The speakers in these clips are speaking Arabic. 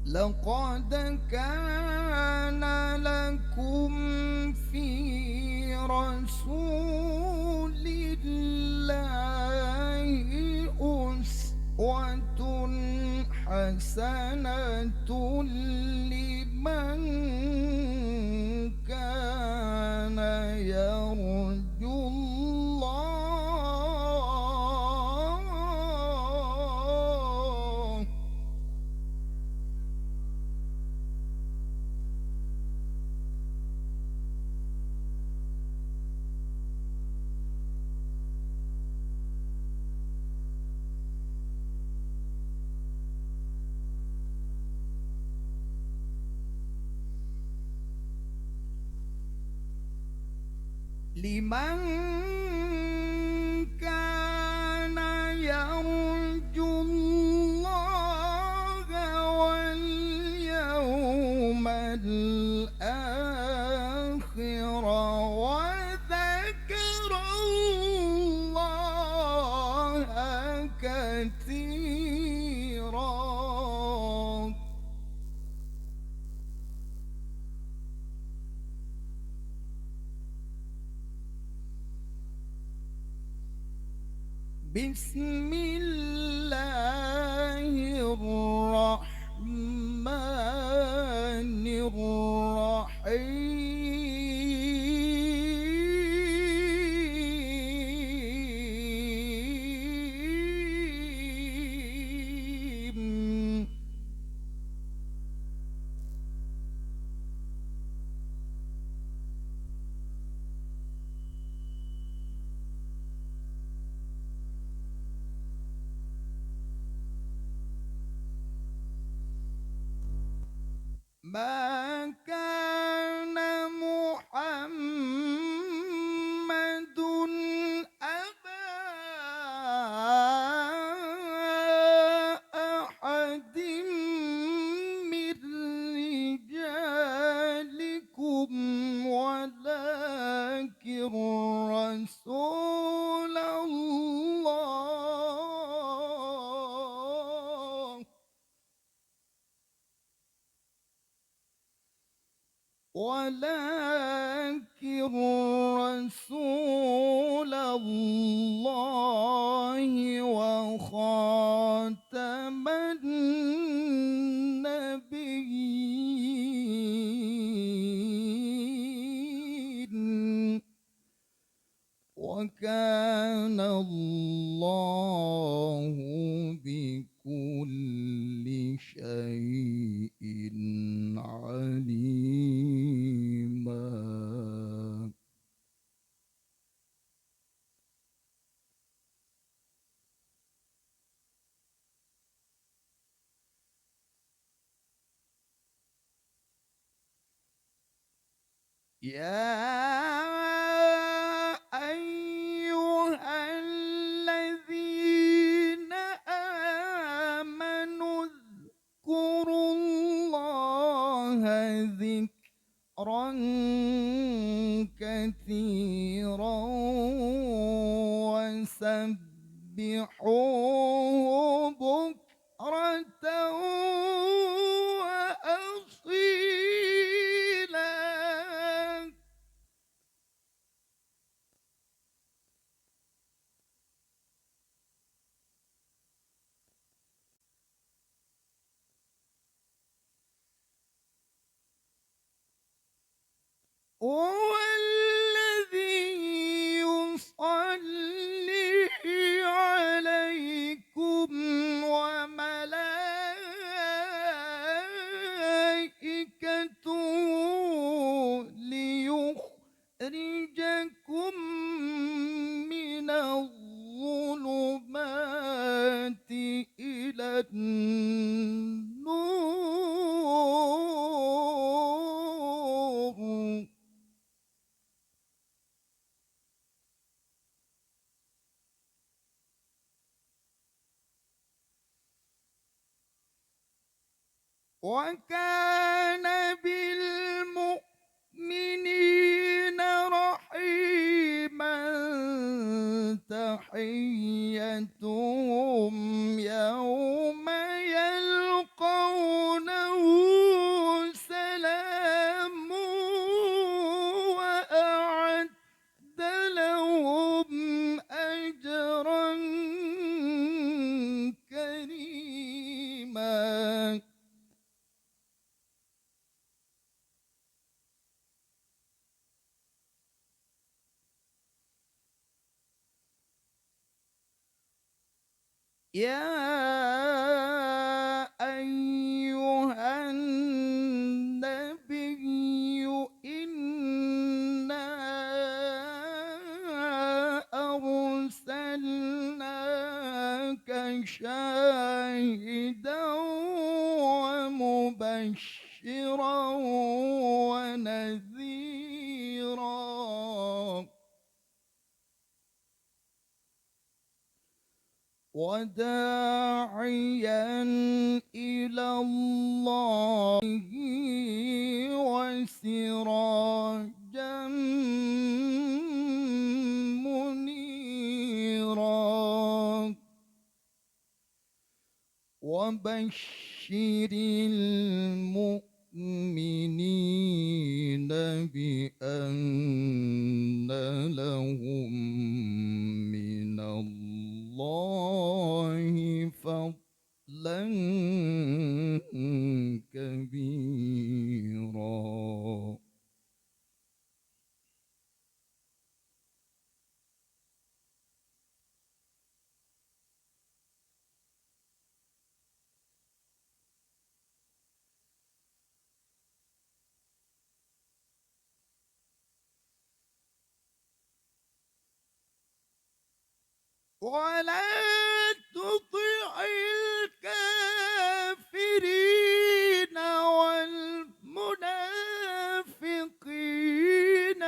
لقد كان لكم في رسول الله أسوة حسنة لمن كان يرجو الله. لمن كان يرجو الله واليوم الآخر وذكر الله كثيرا. بسم الله الرحمن الرحيم. ما كان محمد أبا أحد من رجالكم ولكن رسول الله وخاتم النبيين وكان الله بكل شيء عليما. يا أيها الذين آمنوا اذكروا الله ذكرا كثيرا وسبحوه بكرة وأصيلا. هو الذي يصلي عليكم وملائكته ليخرجكم من الظلمات إلى النور. وكان بالمؤمنين رحيما. تحيتهم يوم يلقونه يا أيها النبي إنا أرسلناك شاهدا ومبشرا ونذيرا وداعيا إلى الله وسراجا منيرا وبشر المؤمنين بأن لهم من الله فضلا كبيرا. ولا تطع الكافرين والمنافقين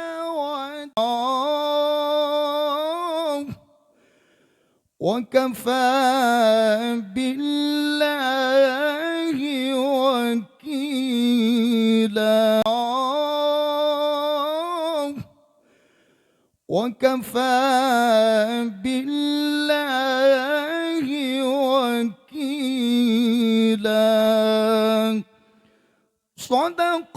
وكفى بالله وكيلا وكفى بالله وكيلا. صدق